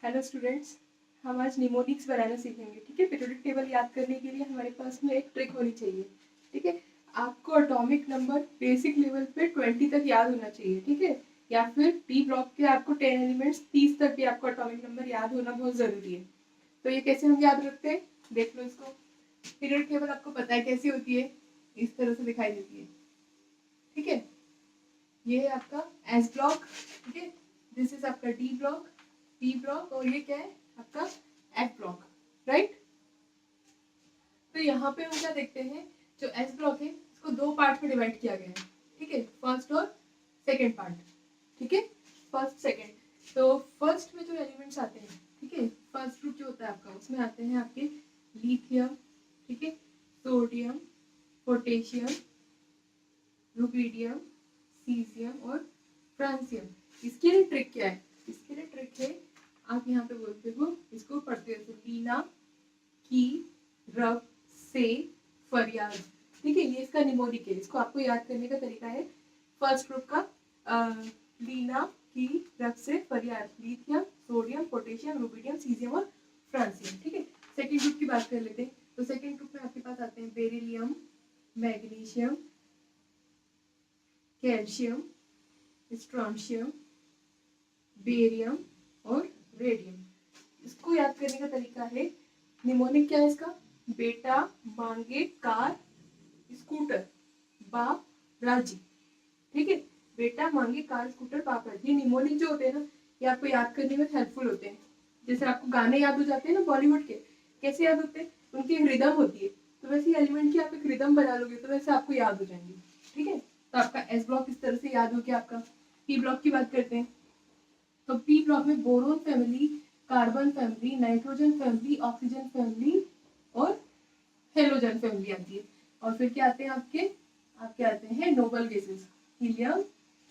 Hello students, हम आज mnemonics बनाना सीखेंगे। ठीक है, पीरियोडिक टेबल याद करने के लिए हमारे पास में एक ट्रिक होनी चाहिए। ठीक है, आपको एटॉमिक नंबर बेसिक लेवल पे 20 तक याद होना चाहिए। ठीक है, या फिर डी ब्लॉक के आपको 10 एलिमेंट्स 30 तक भी आपको एटॉमिक नंबर याद होना बहुत जरूरी है। तो ये कैसे हम याद रखते हैं, देख लो इसको। पीरियोडिक टेबल आपको पता है कैसी होती है, इस तरह से दिखाई देती है। ठीक है, ये है आपका एस ब्लॉक। ठीक है, दिस इज आपका डी ब्लॉक, पी ब्लॉक, और ये क्या है आपका एफ ब्लॉक, राइट। तो यहाँ पे हम क्या देखते हैं, जो एस ब्लॉक है इसको दो पार्ट में डिवाइड किया गया है। ठीक है, फर्स्ट और सेकंड पार्ट। ठीक है, फर्स्ट सेकंड। तो फर्स्ट में जो एलिमेंट्स आते हैं, ठीक है, फर्स्ट ग्रुप जो होता है आपका, उसमें आते हैं आपके लिथियम, ठीक है, सोडियम, पोटेशियम, रुबिडियम, सीजियम और फ्रांसियम। इसके लिए ट्रिक क्या है, इसके लिए ट्रिक है, आप यहाँ पे बोलते हो, इसको पढ़ते हो लीना की रब से फरियाद। ठीक है, ये इसका निमोनिक है, इसको आपको याद करने का तरीका है फर्स्ट ग्रुप का। लीना की रब से फरियाद, lithium, sodium, potassium, rubidium, caesium और फ्रांसियम। ठीक है, सेकेंड ग्रुप की बात कर लेते हैं। तो सेकेंड ग्रुप में आपके पास आते हैं beryllium, magnesium, calcium, strontium, barium और रेडियम। इसको याद करने का तरीका है, निमोनिक क्या है इसका, बेटा मांगे कार स्कूटर बाप राजी। ठीक है, बेटा मांगे कार स्कूटर बाप राजी। ये निमोनिक जो होते हैं ना, ये आपको याद करने में हेल्पफुल होते हैं। जैसे आपको गाने याद हो जाते हैं ना बॉलीवुड के, कैसे याद होते हैं, उनकी एक रिदम होती है। तो वैसे एलिमेंट की आप एक रिदम बना लोगे तो वैसे आपको याद हो जाएंगे। ठीक है, तो आपका एस ब्लॉक इस तरह से याद हो गया। आपका पी ब्लॉक की बात करते हैं। तो पी ब्लॉक में boron family, carbon family, nitrogen family, oxygen family और हेलोजन फैमिली आती है। और फिर क्या आते हैं आपके आते हैं noble gases, helium,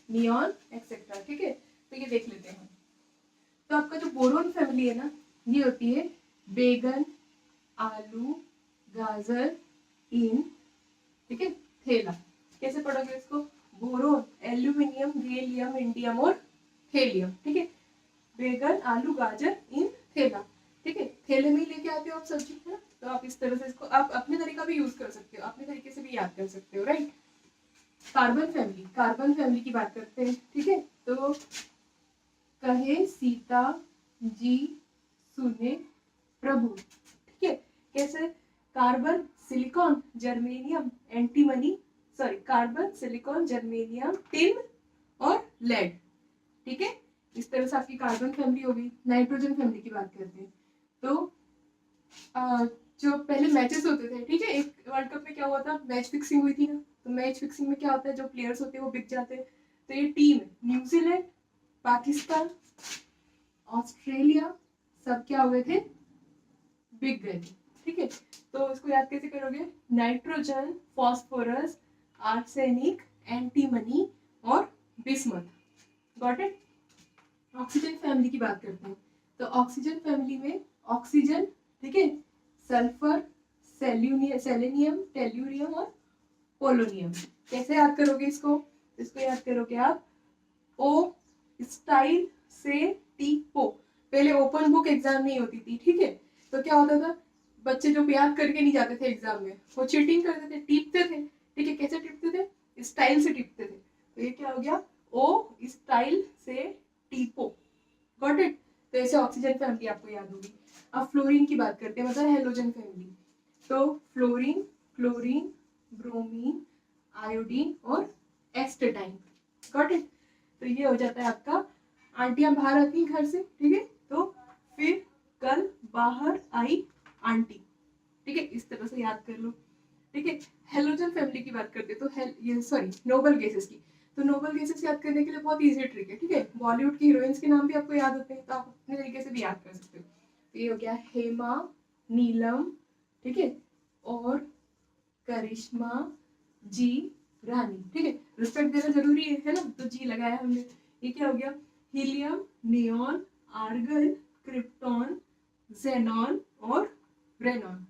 neon etcetera. ठीक है, तो ये देख लेते हैं। तो आपका जो बोरोन फैमिली है ना, ये होती है बैगन, आलू, गाजर, इन, ठीक है, थेला। कैसे पढ़ोगे इसको, बोरोन, एल्यूमिनियम, गैलियम, इंडियम और थेलियम। ठीक है, बैगन, आलू, गाजर, इन, थेला। ठीक है, थैले में ही लेके आते हो आप सब्जी, है ना। तो आप इस तरह से इसको आप अपने तरीका भी यूज कर सकते हो, अपने तरीके से भी याद कर सकते हो, राइट। कार्बन फैमिली की बात करते हैं। ठीक है, तो कहे सीता जी सुने प्रभु। ठीक है, कैसे, carbon, silicon, germanium, antimony, sorry, carbon, silicon, germanium, tin और लेड। ठीक है, इस तरह से आपकी कार्बन फैमिली हो गई। नाइट्रोजन फैमिली की बात करते हैं। तो जो पहले मैचेस होते थे, ठीक है, एक वर्ल्ड कप में क्या हुआ था, मैच फिक्सिंग हुई थी ना। तो मैच फिक्सिंग में क्या होता है, जो प्लेयर्स होते हैं वो बिक जाते हैं। तो ये टीम न्यूजीलैंड, पाकिस्तान, ऑस्ट्रेलिया, सब क्या हुए थे, बिक गए थे। ठीक है, तो इसको याद कैसे करोगे, नाइट्रोजन, फॉस्फोरस, आर्सेनिक, एंटीमनी और bismuth. Got it. Oxygen family की बात करते हैं। तो ऑक्सीजन फैमिली में ऑक्सीजन, ठीक है, सल्फर, सेलेनियम, टेल्यूरियम और पोलोनियम। कैसे याद करोगे इसको, इसको याद करोगे आप ओ स्टाइल से टी पो। पहले ओपन बुक एग्जाम नहीं होती थी, ठीक है, तो क्या होता था, बच्चे जो याद करके नहीं जाते थे एग्जाम में, वो चीटिंग करते थे, टीपते थे। ठीक है, कैसे टीपते थे, स्टाइल से टीपते थे। तो ये क्या हो गया, ओ स्टाइल से टीपो। Got it. तो ऐसे ऑक्सीजन फैमिली आपको याद होगी। अब फ्लोरीन की बात करते हैं, मतलब हेलोजन फैमिली। तो फ्लोरीन, क्लोरीन, ब्रोमीन, आयोडीन और एस्टेटाइन। Got it. तो ये हो जाता है आपका, आंटियां बाहर आती हैं घर से, ठीक है, तो फिर कल बाहर आई आंटी। ठीक है, इस तरह से याद कर लो। ठीक है, हेलोजन फैमिली की बात करते हैं। तो ये सॉरी, नोबल गैसेस की। तो नोबल गैसेस याद करने के लिए बहुत इजी ट्रिक है। ठीक है, बॉलीवुड की हीरोइंस के नाम भी आपको याद होते हैं, तो आप अपने तरीके से भी याद कर सकते हो। तो ये हो गया हेमा, नीलम, ठीक है, और करिश्मा, जी, रानी। ठीक है, रिस्पेक्ट देना जरूरी है ना, तो जी लगाया हमने। ये क्या हो गया, helium, neon, argon, krypton, xenon और ब्रेनॉन।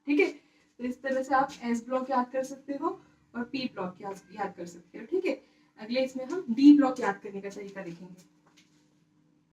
ठीक है, तो इस तरह से आप एस ब्लॉक याद कर सकते हो और पी ब्लॉक याद कर सकते हो। ठीक है, अगले इसमें हम डी ब्लॉक याद करने का तरीका देखेंगे।